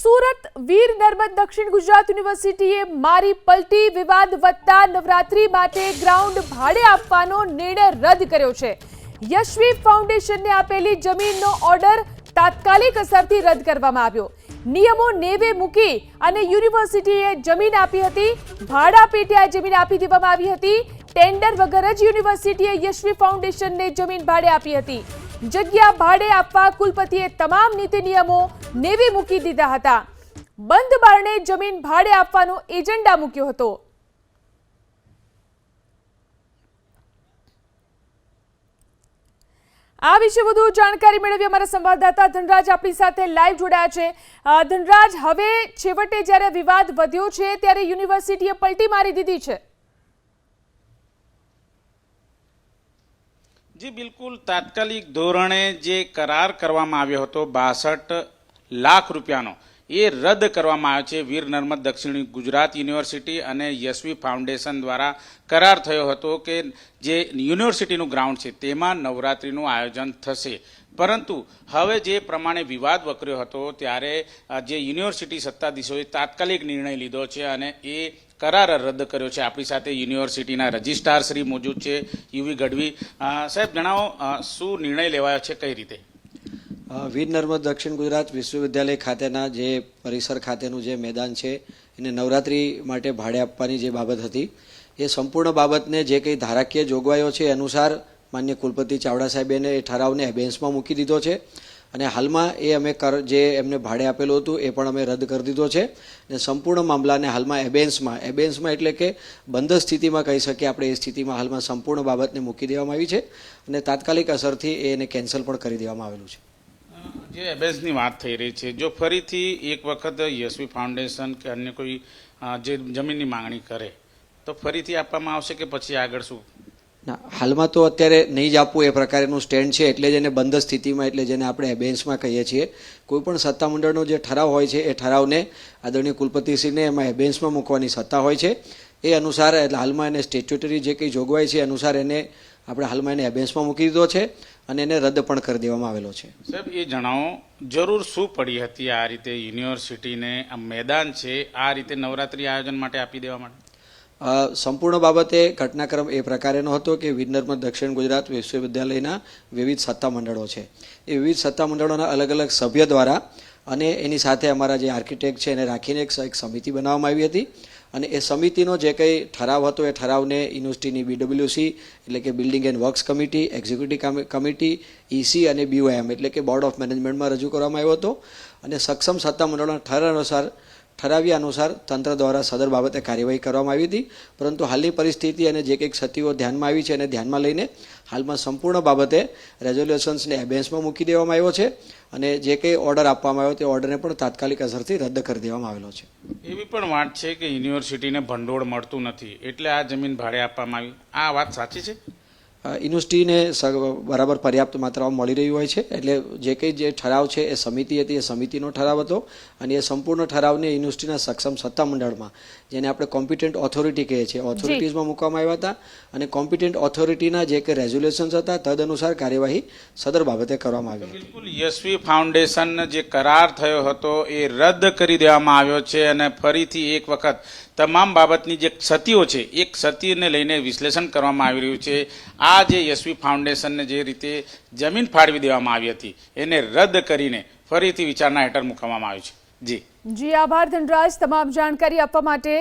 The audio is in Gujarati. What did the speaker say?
સુરત વીર નર્મદ દક્ષિણ ગુજરાત યુનિવર્સિટીએ મારી પલટી વિવાદ વધતા નવરાત્રી માટે ગ્રાઉન્ડ ભાડે આપવાનો નિર્ણય રદ કર્યો છે। યશવી ફાઉન્ડેશનને આપેલી જમીનનો ઓર્ડર તાત્કાલિક અસરથી રદ કરવામાં આવ્યો। નિયમો નેવે મૂકી અને યુનિવર્સિટીએ જમીન આપી હતી। ભાડા પેટે આ જમીન આપી દેવામાં આવી હતી। ટેન્ડર વગર જ યુનિવર્સિટીએ યશવી ફાઉન્ડેશનને જમીન ભાડે આપી હતી। જગ્યા ભાડે આપવા કુલપતિએ તમામ નીતિ નિયમો નેવે મૂકી દીધા હતા। બંધ બારણે જમીન ભાડે આપવાનો એજન્ડા મૂક્યો હતો। આ વિશે વધુ જાણકારી મેળવી અમારા સંવાદદાતા ધનરાજ આપણી સાથે લાઈવ જોડાયા છે। ધનરાજ, હવે છેવટે જ્યારે વિવાદ વધ્યો છે ત્યારે યુનિવર્સિટીએ પલટી મારી દીધી છે। જી બિલકુલ, તાત્કાલિક ધોરણે જે કરાર કરવામાં આવ્યો હતો 62 લાખ રૂપિયાનો એ રદ કરવામાં આવ્યો છે। વીર નર્મદ દક્ષિણ ગુજરાત યુનિવર્સિટી અને યશવી ફાઉન્ડેશન દ્વારા કરાર થયો હતો કે જે યુનિવર્સિટીનું ગ્રાઉન્ડ છે તેમાં નવરાત્રિનું આયોજન થશે। પરંતુ હવે જે પ્રમાણે વિવાદ વકર્યો હતો ત્યારે જે યુનિવર્સિટી સત્તાધીશોએ તાત્કાલિક નિર્ણય લીધો છે અને એ કરાર રદ કર્યો છે। આપણી સાથે યુનિવર્સિટીના રજિસ્ટ્રાર શ્રી મોજૂદ છે, યુવી ગઢવી સાહેબ, જણાવો શું નિર્ણય લેવાયો છે, કઈ રીતે? વીર નર્મદ દક્ષિણ ગુજરાત વિશ્વવિદ્યાલય ખાતેના જે પરિસર ખાતેનું જે મેદાન છે એને નવરાત્રિ માટે ભાડે આપવાની જે બાબત હતી એ સંપૂર્ણ બાબતને જે કંઈ ધારાકીય જોગવાઈઓ છે એ અનુસાર માન્ય કુલપતિ ચાવડા સાહેબે એ ઠરાવને એબેન્સમાં મૂકી દીધો છે અને હાલમાં એ અમે જે એમને ભાડે આપેલું હતું એ પણ અમે રદ કરી દીધો છે અને સંપૂર્ણ મામલાને હાલમાં એબેન્સમાં એટલે કે બંધ સ્થિતિમાં કહી શકીએ આપણે, એ સ્થિતિમાં હાલમાં સંપૂર્ણ બાબતને મૂકી દેવામાં આવી છે અને તાત્કાલિક અસરથી એને કેન્સલ પણ કરી દેવામાં આવેલું છે। જે એબેન્સની વાત થઈ રહી છે, જો ફરીથી એક વખત યશવી ફાઉન્ડેશન કે અન્ય કોઈ જે જમીનની માંગણી કરે તો ફરીથી આપવામાં આવશે કે પછી આગળ શું? ના, હાલમાં તો અત્યારે નહીં જ આપવું એ પ્રકારનું સ્ટેન્ડ છે, એટલે જ એને બંધ સ્થિતિમાં, એટલે જેને આપણે એબેન્સમાં કહીએ છીએ, કોઈપણ સત્તામંડળનો જે ઠરાવ હોય છે એ ઠરાવને આદરણીય કુલપતિશ્રીને એમાં એબેન્સમાં મૂકવાની સત્તા હોય છે। એ અનુસાર એટલે હાલમાં એને સ્ટેચ્યુટરી જે કંઈ જોગવાઈ છે એ અનુસાર એને આપણે હાલમાં એને એબેન્સમાં મૂકી દીધો છે અને એને રદ પણ કરી દેવામાં આવેલો છે। સાહેબ, એ જણાવો, જરૂર શું પડી હતી આ રીતે યુનિવર્સિટીને આ મેદાન છે આ રીતે નવરાત્રિ આયોજન માટે આપી દેવા માટે? સંપૂર્ણ બાબતે ઘટનાક્રમ એ પ્રકારેનો હતો કે વીર નર્મદ દક્ષિણ ગુજરાત વિશ્વવિદ્યાલયના વિવિધ સત્તામંડળો છે, એ વિવિધ સત્તામંડળોના અલગ અલગ સભ્ય દ્વારા અને એની સાથે અમારા જે આર્કિટેક્ટ છે એને રાખીને એક સમિતિ બનાવવામાં આવી હતી અને એ સમિતિનો જે કંઈ ઠરાવ હતો એ ઠરાવને યુનિવર્સિટીની BWC એટલે કે building and works committee, executive committee, EC અને BOM એટલે કે બોર્ડ ઓફ મેનેજમેન્ટમાં રજૂ કરવામાં આવ્યો હતો અને સક્ષમ સત્તામંડળોના ઠરાવ્યા અનુસાર તંત્ર દ્વારા સદર બાબતે કાર્યવાહી કરવામાં આવી હતી। પરંતુ હાલની પરિસ્થિતિ અને જે કંઈક ક્ષતિઓ ધ્યાનમાં આવી છે એને ધ્યાનમાં લઈને હાલમાં સંપૂર્ણ બાબતે રેઝોલ્યુશન્સને એબેન્સમાં મૂકી દેવામાં આવ્યો છે અને જે કંઈ ઓર્ડર આપવામાં આવ્યો તે ઓર્ડરને પણ તાત્કાલિક અસરથી રદ કરી દેવામાં આવેલો છે। એવી પણ વાત છે કે યુનિવર્સિટીને ભંડોળ મળતું નથી એટલે આ જમીન ભાડે આપવામાં આવી, આ વાત સાચી છે? યુનિવર્સિટીને બરાબર પર્યાપ્ત માત્રામાં મળી રહ્યું હોય છે, એટલે જે કંઈ જે ઠરાવ છે એ સમિતિ હતી, એ સમિતિનો ઠરાવ હતો અને એ સંપૂર્ણ ઠરાવને યુનિવર્સિટીના સક્ષમ સત્તામંડળમાં, જેને આપણે કોમ્પિટન્ટ ઓથોરિટી કહીએ છીએ, ઓથોરિટીઝમાં મૂકવામાં આવ્યા હતા અને કોમ્પિટન્ટ ઓથોરિટીના જે કંઈ રેઝોલ્યુશન્સ હતા તદ અનુસાર કાર્યવાહી સદર બાબતે કરવામાં આવી હતી। બિલકુલ, યશવી ફાઉન્ડેશન જે કરાર થયો હતો એ રદ કરી દેવામાં આવ્યો છે અને ફરીથી એક વખત તમામ બાબતની જે ક્ષતિઓ છે એ ક્ષતિને લઈને વિશ્લેષણ કરવામાં આવી રહ્યું છે। આ જે યશવી ફાઉન્ડેશનને જે રીતે જમીન ફાળવી દેવામાં આવી હતી એને રદ કરીને ફરીથી વિચારણા હેઠળ મૂકવામાં આવ્યું છે। જી આભાર ધનરાજ તમામ જાણકારી આપવા માટે।